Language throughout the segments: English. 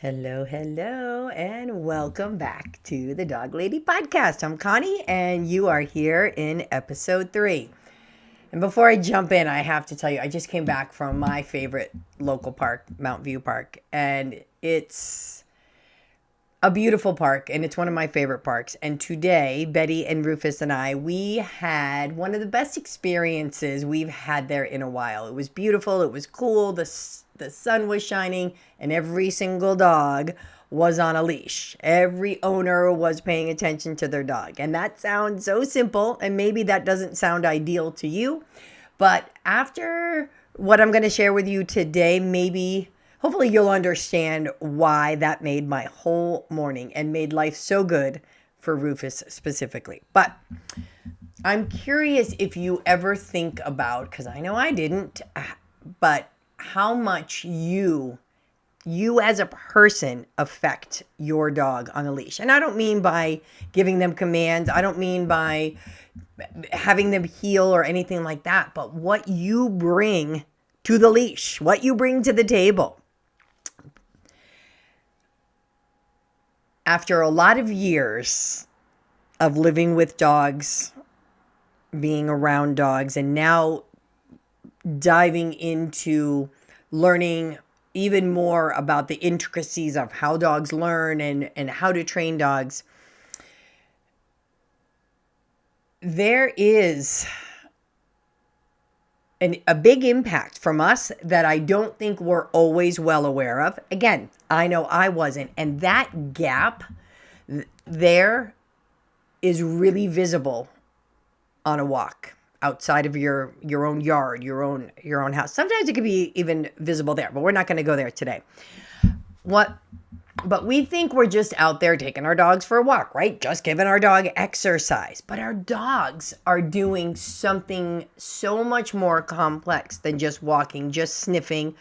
Hello, hello, and welcome back to the Dog Lady Podcast. I'm Connie, and you are here in episode 3. And before I jump in, I have to tell you, I just came back from my favorite local park, Mount View Park, and it's a beautiful park, and it's one of my favorite parks. And today, Betty and Rufus and I, we had one of the best experiences we've had there in a while. It was beautiful, it was cool, the sun was shining, and every single dog was on a leash. Every owner was paying attention to their dog. And that sounds so simple, and maybe that doesn't sound ideal to you. But after what I'm going to share with you today, maybe hopefully you'll understand why that made my whole morning and made life so good for Rufus specifically. But I'm curious if you ever think about, because I know I didn't, but how much you as a person affect your dog on a leash. And I don't mean by giving them commands. I don't mean by having them heel or anything like that, but what you bring to the leash, what you bring to the table. After a lot of years of living with dogs, being around dogs, and now diving into learning even more about the intricacies of how dogs learn and how to train dogs, there is a big impact from us that I don't think we're always well aware of. Again, I know I wasn't. And that gap there is really visible on a walk outside of your own yard, your own house. Sometimes it could be even visible there, but we're not going to go there today. But we think we're just out there taking our dogs for a walk, right? Just giving our dog exercise. But our dogs are doing something so much more complex than just walking, just sniffing.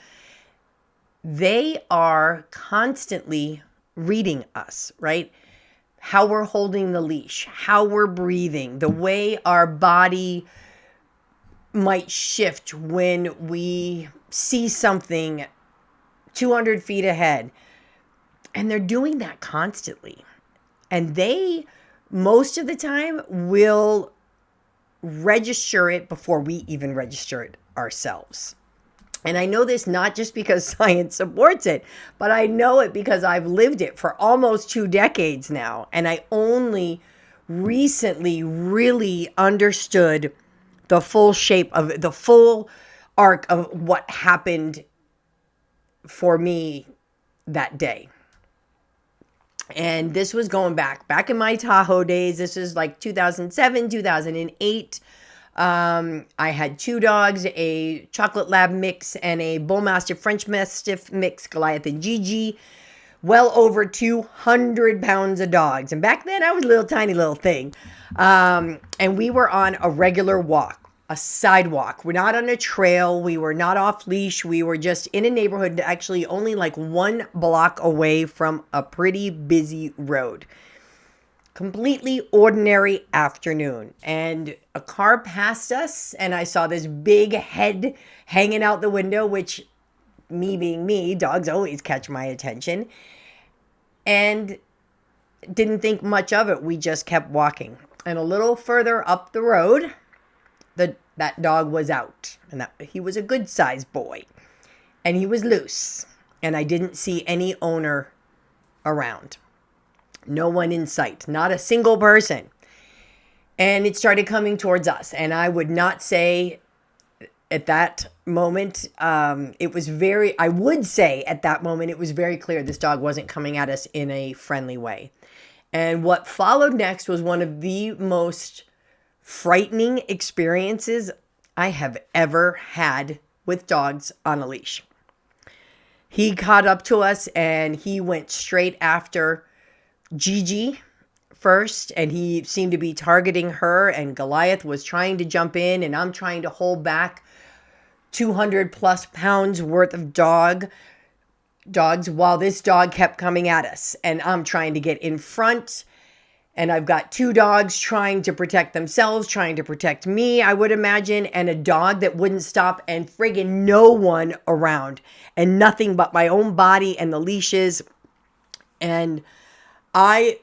They are constantly reading us, right? How we're holding the leash, how we're breathing, the way our body might shift when we see something 200 feet ahead. And they're doing that constantly. And they, most of the time, will register it before we even register it ourselves. And I know this not just because science supports it, but I know it because I've lived it for almost 2 decades now. And I only recently really understood the full shape of the full arc of what happened for me that day. And this was going back in my Tahoe days. This was like 2007, 2008. I had 2 dogs, a chocolate lab mix and a bull mastiff French mastiff mix, Goliath and Gigi. Well over 200 pounds of dogs. And back then I was a little tiny little thing. And we were on a regular walk, a sidewalk. We're not on a trail. We were not off leash. We were just in a neighborhood, actually only like 1 block away from a pretty busy road. Completely ordinary afternoon. And a car passed us, and I saw this big head hanging out the window, which, me being me, dogs always catch my attention. And didn't think much of it. We just kept walking. And a little further up the road, that dog was out. And he was a good sized boy. And he was loose. And I didn't see any owner around. No one in sight. Not a single person. And it started coming towards us. And I would not say at that moment, I would say at that moment, it was very clear this dog wasn't coming at us in a friendly way. And what followed next was one of the most frightening experiences I have ever had with dogs on a leash. He caught up to us and he went straight after Gigi first, and he seemed to be targeting her, and Goliath was trying to jump in, and I'm trying to hold back 200 plus pounds worth of dogs while this dog kept coming at us. And I'm trying to get in front, and I've got 2 dogs trying to protect themselves, trying to protect me, I would imagine, and a dog that wouldn't stop, and friggin' no one around, and nothing but my own body and the leashes. And I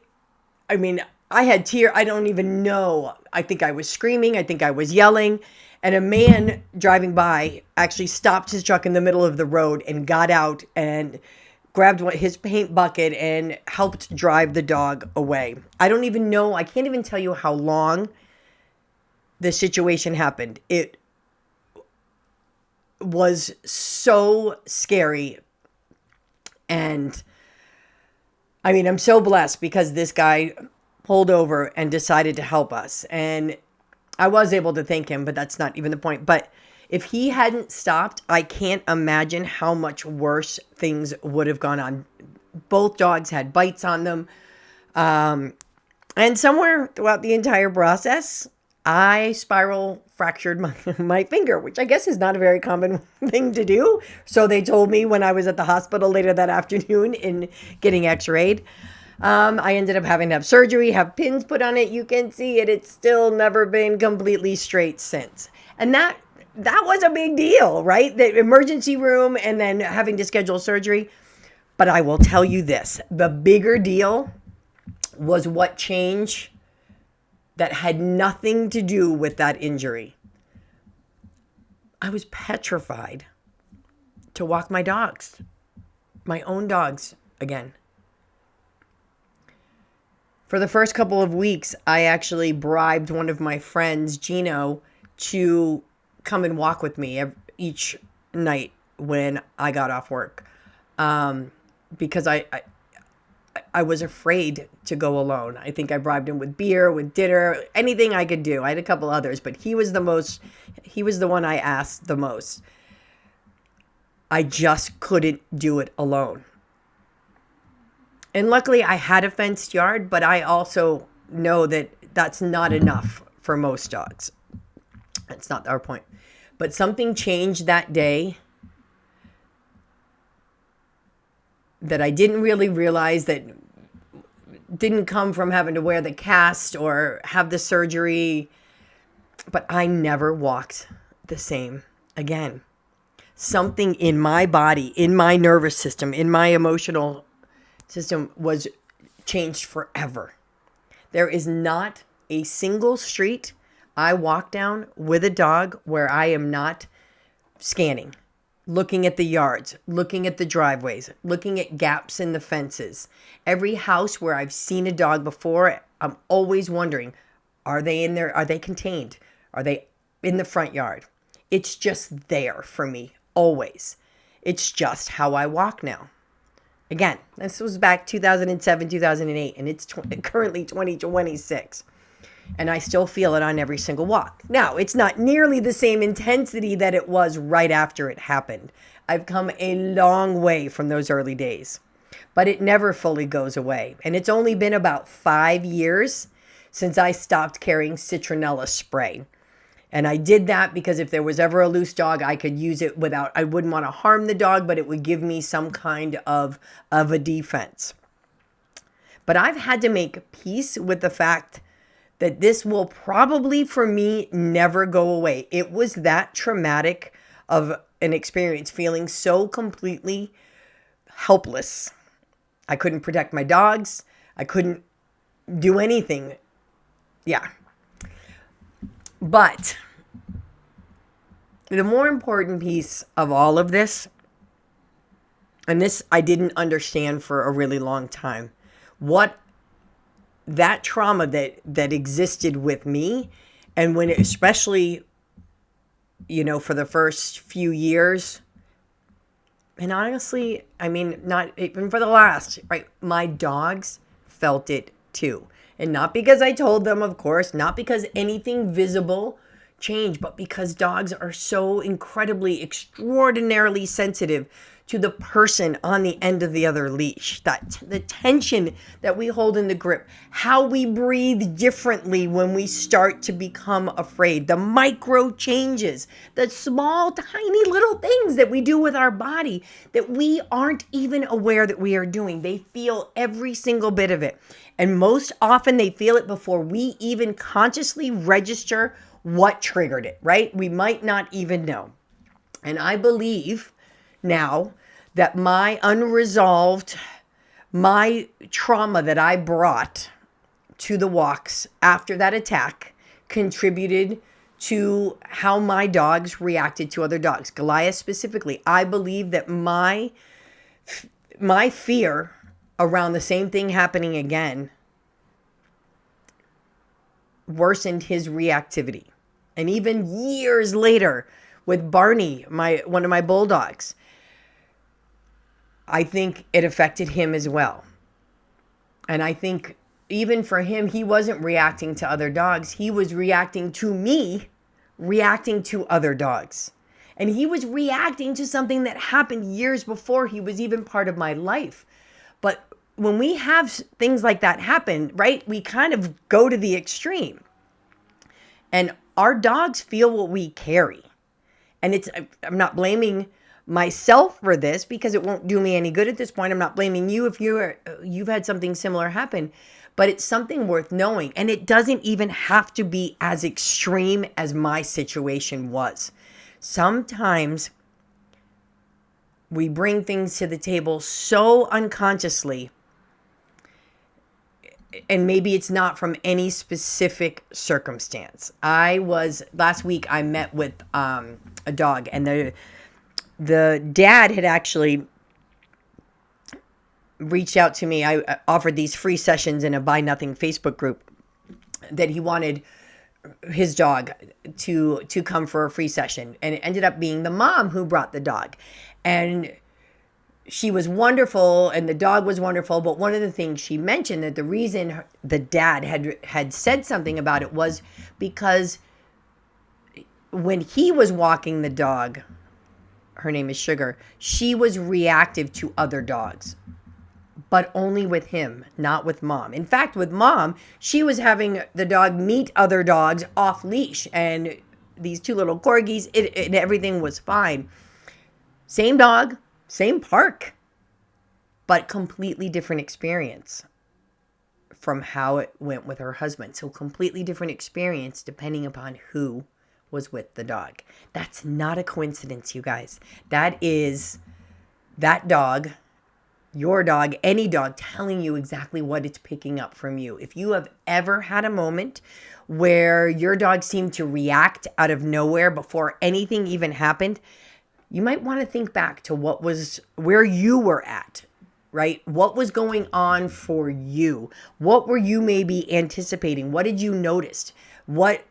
mean, I had tears. I don't even know. I think I was screaming. I think I was yelling. And a man driving by actually stopped his truck in the middle of the road and got out and grabbed his paint bucket and helped drive the dog away. I don't even know. I can't even tell you how long the situation happened. It was so scary. And I mean, I'm so blessed because this guy pulled over and decided to help us. And I was able to thank him, but that's not even the point. But if he hadn't stopped, I can't imagine how much worse things would have gone on. Both dogs had bites on them. And somewhere throughout the entire process, I spiral fractured my finger, which I guess is not a very common thing to do. So they told me when I was at the hospital later that afternoon in getting x-rayed. I ended up having to have surgery, have pins put on it. You can see it. It's still never been completely straight since. And that was a big deal, right? The emergency room and then having to schedule surgery. But I will tell you this, the bigger deal was what changed that had nothing to do with that injury. I was petrified to walk my dogs, my own dogs again. For the first couple of weeks, I actually bribed one of my friends, Gino, to come and walk with me each night when I got off work. Because I was afraid to go alone. I think I bribed him with beer, with dinner, anything I could do. I had a couple others, but he was the one I asked the most. I just couldn't do it alone. And luckily I had a fenced yard, but I also know that that's not enough for most dogs. That's not our point. But something changed that day that I didn't really realize, that didn't come from having to wear the cast or have the surgery, but I never walked the same again. Something in my body, in my nervous system, in my emotional system was changed forever. There is not a single street I walk down with a dog where I am not scanning, looking at the yards, looking at the driveways, looking at gaps in the fences. Every house where I've seen a dog before, I'm always wondering, are they in there? Are they contained? Are they in the front yard? It's just there for me, always. It's just how I walk now. Again, this was back 2007, 2008, and it's currently 2026. And I still feel it on every single walk. Now, it's not nearly the same intensity that it was right after it happened. I've come a long way from those early days, but it never fully goes away. And it's only been about 5 years since I stopped carrying citronella spray. And I did that because if there was ever a loose dog, I could use it without, I wouldn't want to harm the dog, but it would give me some kind of a defense. But I've had to make peace with the fact that this will probably, for me, never go away. It was that traumatic of an experience, feeling so completely helpless. I couldn't protect my dogs. I couldn't do anything. Yeah. But the more important piece of all of this, and this I didn't understand for a really long time, what that trauma that existed with me, and when it, especially, for the first few years, and honestly, I mean, not even for the last, right? My dogs felt it too. And not because I told them, of course, not because anything visible changed, but because dogs are so incredibly, extraordinarily sensitive to the person on the end of the other leash. That the tension that we hold in the grip, how we breathe differently when we start to become afraid, the micro changes, the small, tiny little things that we do with our body that we aren't even aware that we are doing. They feel every single bit of it. And most often they feel it before we even consciously register what triggered it, right? We might not even know. And I believe now that my unresolved my trauma that I brought to the walks after that attack contributed to how my dogs reacted to other dogs. Goliath specifically. I believe that my fear around the same thing happening again worsened his reactivity. And even years later with Barney, one of my bulldogs, I think it affected him as well. And I think even for him, he wasn't reacting to other dogs. He was reacting to me, reacting to other dogs. And he was reacting to something that happened years before he was even part of my life. But when we have things like that happen, right, we kind of go to the extreme. And our dogs feel what we carry. And I'm not blaming myself for this because it won't do me any good at this point. I'm not blaming you if you've had something similar happen, but it's something worth knowing. And it doesn't even have to be as extreme as my situation was. Sometimes we bring things to the table so unconsciously, and maybe it's not from any specific circumstance. Last week I met with a dog, and the dad had actually reached out to me. I offered these free sessions in a Buy Nothing Facebook group that he wanted his dog to come for a free session. And it ended up being the mom who brought the dog. And she was wonderful and the dog was wonderful. But one of the things she mentioned, that the reason the dad had said something about it was because when he was walking the dog, her name is Sugar, she was reactive to other dogs, but only with him, not with Mom. In fact, with Mom, she was having the dog meet other dogs off leash, and these two little corgis, and everything was fine. Same dog, same park, but completely different experience from how it went with her husband. So completely different experience depending upon who was with the dog. That's not a coincidence, you guys. That is that dog, your dog, any dog, telling you exactly what it's picking up from you. If you have ever had a moment where your dog seemed to react out of nowhere before anything even happened, you might want to think back to where you were at, right? What was going on for you? What were you maybe anticipating? What did you notice? What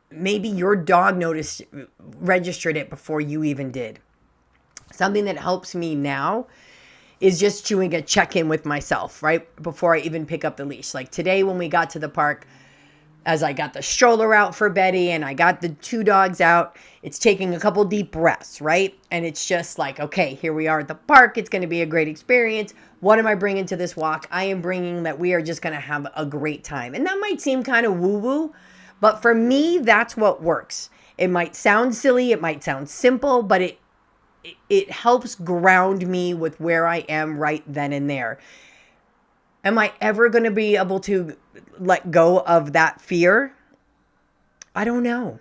maybe your dog registered it before you even did. Something that helps me now is just doing a check-in with myself, right? Before I even pick up the leash. Like today when we got to the park, as I got the stroller out for Betty and I got the two dogs out, it's taking a couple deep breaths, right? And it's just like, okay, here we are at the park. It's going to be a great experience. What am I bringing to this walk? I am bringing that we are just going to have a great time. And that might seem kind of woo-woo, but for me, that's what works. It might sound silly. It might sound simple, but it helps ground me with where I am right then and there. Am I ever going to be able to let go of that fear? I don't know.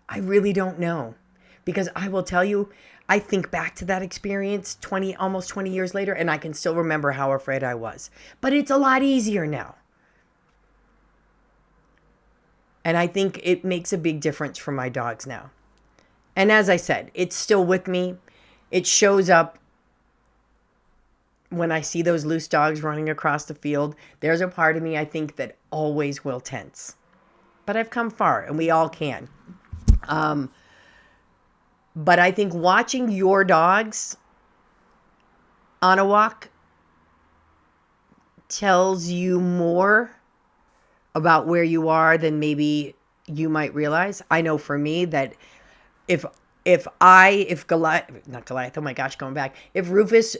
I really don't know. Because I will tell you, I think back to that experience almost 20 years later, and I can still remember how afraid I was. But it's a lot easier now. And I think it makes a big difference for my dogs now. And as I said, it's still with me. It shows up when I see those loose dogs running across the field. There's a part of me, I think, that always will tense. But I've come far, and we all can. But I think watching your dogs on a walk tells you more about where you are than maybe you might realize. I know for me that if Goliath, oh my gosh, going back, if Rufus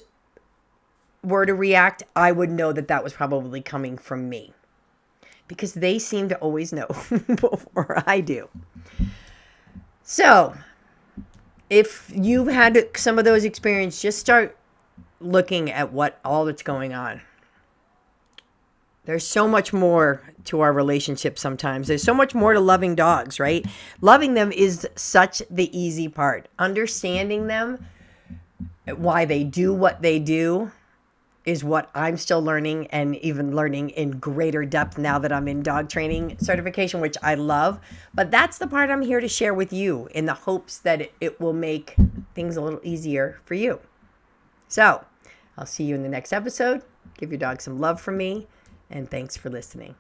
were to react, I would know that was probably coming from me, because they seem to always know before I do. So if you've had some of those experiences, just start looking at what all that's going on. There's so much more to our relationship sometimes. There's so much more to loving dogs, right? Loving them is such the easy part. Understanding them, why they do what they do, is what I'm still learning, and even learning in greater depth now that I'm in dog training certification, which I love. But that's the part I'm here to share with you in the hopes that it will make things a little easier for you. So I'll see you in the next episode. Give your dog some love from me, and thanks for listening.